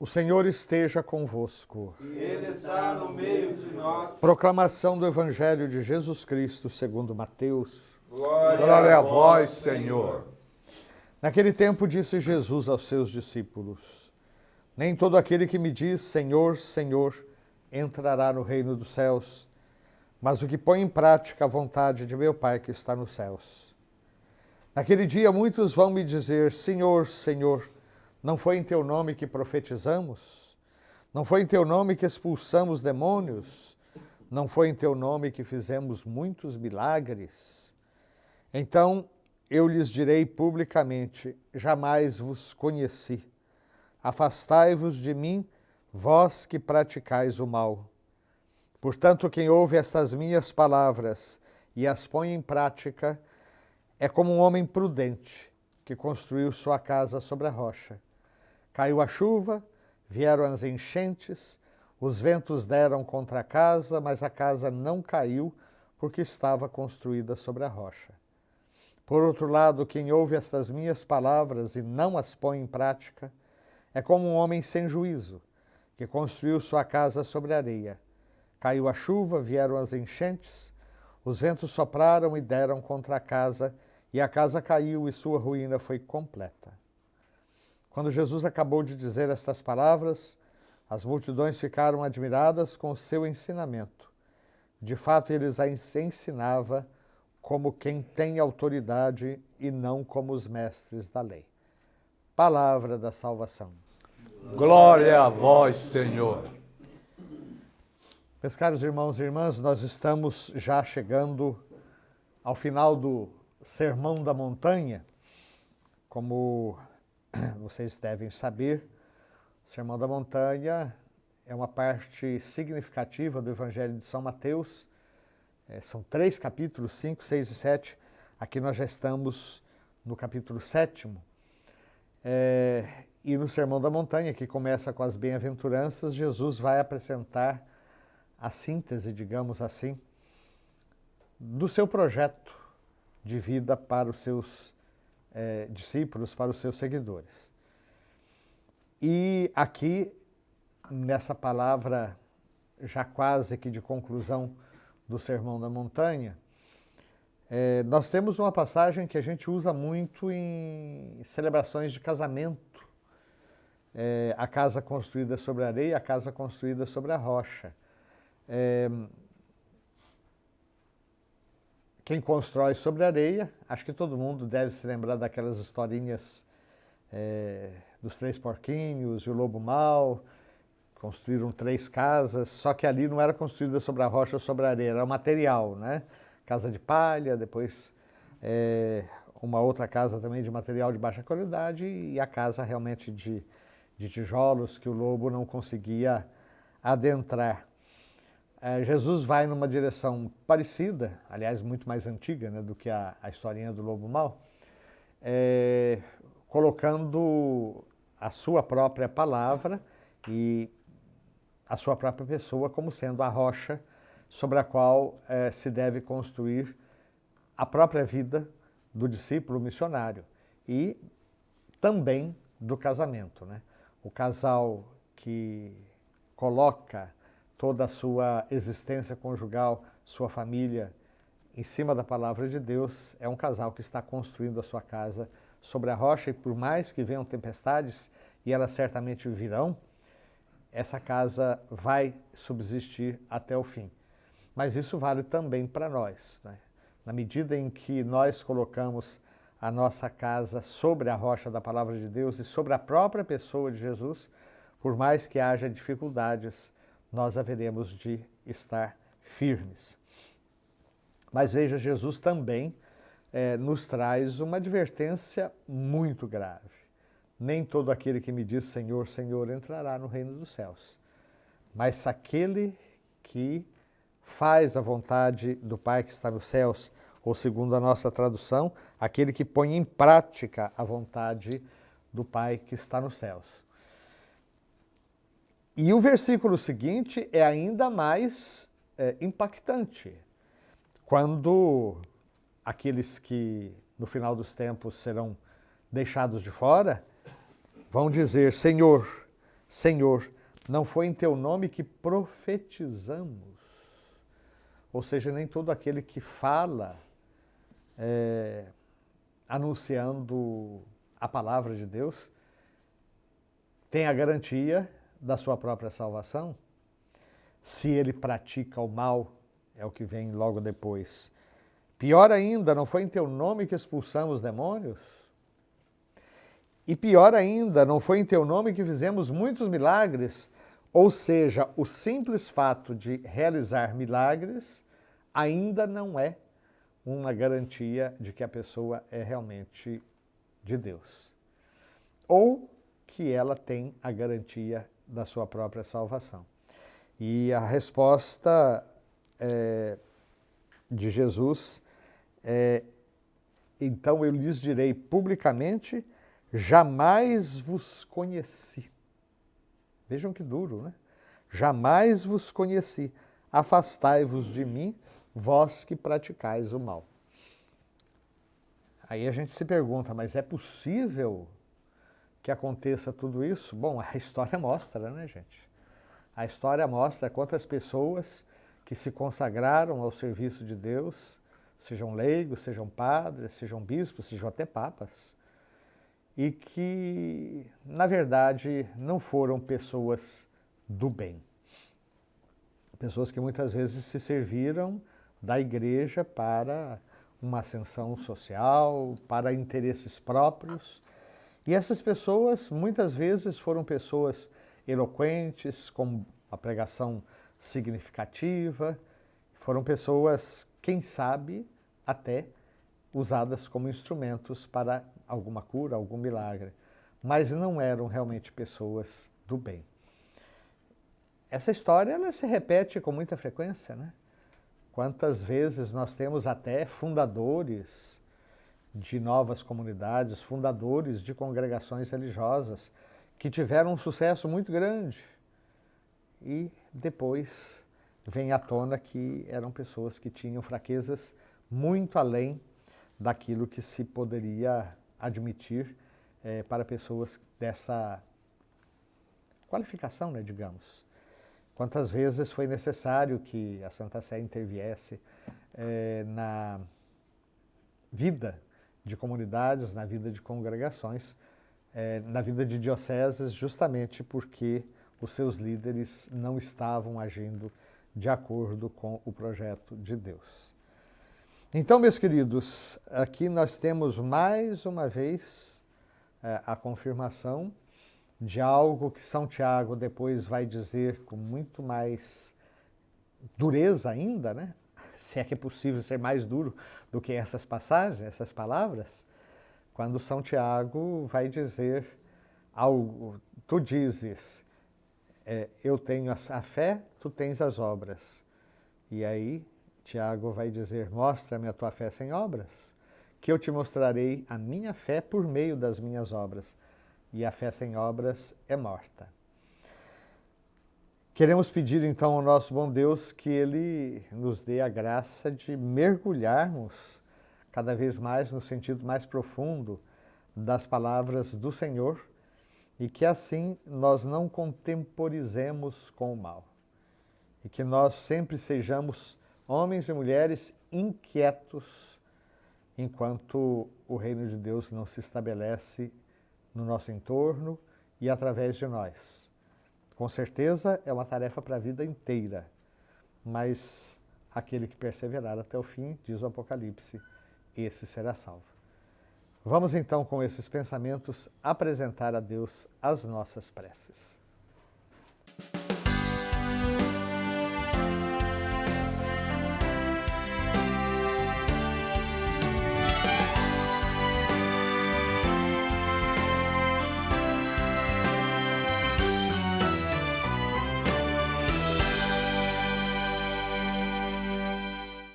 O Senhor esteja convosco. Ele está no meio de nós. Proclamação do Evangelho de Jesus Cristo segundo Mateus. Glória a vós, Senhor. Naquele tempo disse Jesus aos seus discípulos: Nem todo aquele que me diz Senhor, Senhor, entrará no reino dos céus, mas o que põe em prática a vontade de meu Pai que está nos céus. Naquele dia muitos vão me dizer: Senhor, Senhor, não foi em teu nome que profetizamos? Não foi em teu nome que expulsamos demônios? Não foi em teu nome que fizemos muitos milagres? Então eu lhes direi publicamente: jamais vos conheci. Afastai-vos de mim, vós que praticais o mal. Portanto, quem ouve estas minhas palavras e as põe em prática é como um homem prudente que construiu sua casa sobre a rocha. Caiu a chuva, vieram as enchentes, os ventos deram contra a casa, mas a casa não caiu porque estava construída sobre a rocha. Por outro lado, quem ouve estas minhas palavras e não as põe em prática é como um homem sem juízo que construiu sua casa sobre a areia. Caiu a chuva, vieram as enchentes, os ventos sopraram e deram contra a casa caiu e sua ruína foi completa. Quando Jesus acabou de dizer estas palavras, as multidões ficaram admiradas com o seu ensinamento. De fato, ele as ensinava como quem tem autoridade e não como os mestres da lei. Palavra da salvação. Glória a vós, Senhor. Meus caros irmãos e irmãs, nós estamos já chegando ao final do Sermão da Montanha. Como vocês devem saber, o Sermão da Montanha é uma parte significativa do Evangelho de São Mateus. São 3 capítulos, 5, 6 e 7. Aqui nós já estamos no capítulo 7º. E no Sermão da Montanha, que começa com as bem-aventuranças, Jesus vai apresentar a síntese, digamos assim, do seu projeto de vida para os seus discípulos, para os seus seguidores. E aqui, nessa palavra já quase que de conclusão do Sermão da Montanha, nós temos uma passagem que a gente usa muito em celebrações de casamento. A casa construída sobre a areia, a casa construída sobre a rocha. Quem constrói sobre a areia, acho que todo mundo deve se lembrar daquelas historinhas dos 3 porquinhos e o lobo mau. Construíram 3 casas, só que ali não era construída sobre a rocha ou sobre a areia, era o material, né? Casa de palha, depois uma outra casa também de material de baixa qualidade e a casa realmente de tijolos que o lobo não conseguia adentrar. Jesus vai numa direção parecida, aliás, muito mais antiga, né, do que a historinha do lobo mau, colocando a sua própria palavra e a sua própria pessoa como sendo a rocha sobre a qual se deve construir a própria vida do discípulo missionário e também do casamento, né? O casal que coloca toda a sua existência conjugal, sua família, em cima da palavra de Deus, é um casal que está construindo a sua casa sobre a rocha e por mais que venham tempestades, e elas certamente virão, essa casa vai subsistir até o fim. Mas isso vale também para nós, né? Na medida em que nós colocamos a nossa casa sobre a rocha da palavra de Deus e sobre a própria pessoa de Jesus, por mais que haja dificuldades, nós haveremos de estar firmes. Mas veja, Jesus também nos traz uma advertência muito grave. Nem todo aquele que me diz Senhor, Senhor entrará no reino dos céus, mas aquele que faz a vontade do Pai que está nos céus, ou segundo a nossa tradução, aquele que põe em prática a vontade do Pai que está nos céus. E o versículo seguinte é ainda mais impactante. Quando aqueles que no final dos tempos serão deixados de fora, vão dizer, Senhor, Senhor, não foi em teu nome que profetizamos. Ou seja, nem todo aquele que fala anunciando a palavra de Deus tem a garantia da sua própria salvação. Se ele pratica o mal, é o que vem logo depois. Pior ainda, não foi em teu nome que expulsamos demônios? E pior ainda, não foi em teu nome que fizemos muitos milagres? Ou seja, o simples fato de realizar milagres ainda não é uma garantia de que a pessoa é realmente de Deus. Ou que ela tem a garantia da sua própria salvação. E a resposta de Jesus é: então eu lhes direi publicamente, jamais vos conheci. Vejam que duro, né? Jamais vos conheci. Afastai-vos de mim, vós que praticais o mal. Aí a gente se pergunta, mas é possível que aconteça tudo isso? Bom, a história mostra, né, gente? A história mostra quantas pessoas que se consagraram ao serviço de Deus, sejam leigos, sejam padres, sejam bispos, sejam até papas, e que, na verdade, não foram pessoas do bem. Pessoas que muitas vezes se serviram da igreja para uma ascensão social, para interesses próprios. E essas pessoas, muitas vezes, foram pessoas eloquentes, com a pregação significativa, foram pessoas, quem sabe, até usadas como instrumentos para alguma cura, algum milagre, mas não eram realmente pessoas do bem. Essa história ela se repete com muita frequência, né? Quantas vezes nós temos até fundadores de novas comunidades, fundadores de congregações religiosas que tiveram um sucesso muito grande e depois vem à tona que eram pessoas que tinham fraquezas muito além daquilo que se poderia admitir para pessoas dessa qualificação, né, digamos. Quantas vezes foi necessário que a Santa Sé interviesse na vida de comunidades, na vida de congregações, na vida de dioceses, justamente porque os seus líderes não estavam agindo de acordo com o projeto de Deus. Então, meus queridos, aqui nós temos mais uma vez a confirmação de algo que São Tiago depois vai dizer com muito mais dureza ainda, né? Se é que é possível ser mais duro do que essas passagens, essas palavras, quando São Tiago vai dizer algo, tu dizes, eu tenho a fé, tu tens as obras. E aí Tiago vai dizer, mostra-me a tua fé sem obras, que eu te mostrarei a minha fé por meio das minhas obras. E a fé sem obras é morta. Queremos pedir então ao nosso bom Deus que Ele nos dê a graça de mergulharmos cada vez mais no sentido mais profundo das palavras do Senhor e que assim nós não contemporizemos com o mal. E que nós sempre sejamos homens e mulheres inquietos enquanto o reino de Deus não se estabelece no nosso entorno e através de nós. Com certeza é uma tarefa para a vida inteira, mas aquele que perseverar até o fim, diz o Apocalipse, esse será salvo. Vamos então, com esses pensamentos, apresentar a Deus as nossas preces.